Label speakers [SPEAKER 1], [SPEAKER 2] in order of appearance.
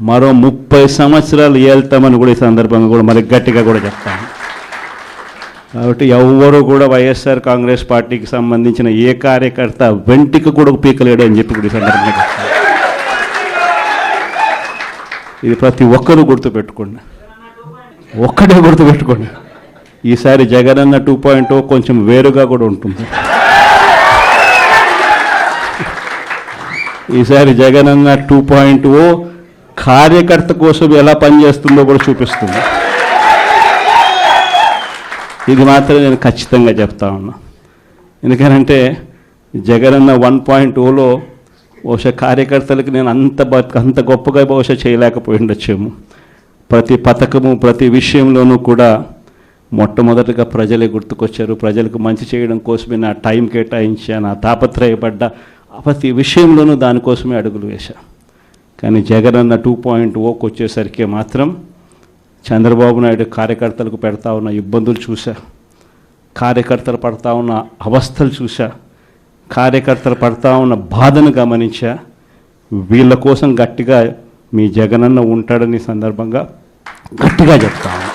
[SPEAKER 1] మరో 30 సంవత్సరాలు ఏళ్తామని కూడా ఈ సందర్భంగా కూడా మరి గట్టిగా కూడా చెప్తాను. కాబట్టి ఎవ్వరూ కూడా వైఎస్ఆర్ కాంగ్రెస్ పార్టీకి సంబంధించిన ఏ కార్యకర్త వెంటికి కూడా పీకలేడు అని చెప్పి కూడా ఈ సందర్భంగా చెప్తాను. ఇది ప్రతి ఒక్కరూ గుర్తుపెట్టుకోండి, ఒక్కటే గుర్తుపెట్టుకోండి. ఈసారి జగనన్న 2.0 కొంచెం వేరుగా కూడా ఉంటుంది. ఈసారి జగనన్న 2.0 కార్యకర్త కోసం ఎలా పనిచేస్తుందో కూడా చూపిస్తుంది. ఇది మాత్రం నేను ఖచ్చితంగా చెప్తా ఉన్నా. ఎందుకనంటే జగనన్న 1.0లో బహుశా కార్యకర్తలకు నేను అంత గొప్పగా బహుశా చేయలేకపోయి ఉండొచ్చేమో. ప్రతి పథకము ప్రతి విషయంలోనూ కూడా మొట్టమొదటిగా ప్రజలే గుర్తుకొచ్చారు. ప్రజలకు మంచి చేయడం కోసమే నా టైం కేటాయించా, నా తాపత్రయపడ్డ ప్రతి విషయంలోనూ దానికోసమే అడుగులు వేశా. కానీ జగనన్న 2.0కి వచ్చేసరికి మాత్రం చంద్రబాబు నాయుడు కార్యకర్తలకు పెడతా ఉన్న ఇబ్బందులు చూసా, కార్యకర్తలు పడతా ఉన్న అవస్థలు చూసా, కార్యకర్తలు పడతా ఉన్న బాధను గమనించా. వీళ్ళ కోసం గట్టిగా మీ జగనన్న ఉంటాడని సందర్భంగా గట్టిగా చెప్తాను.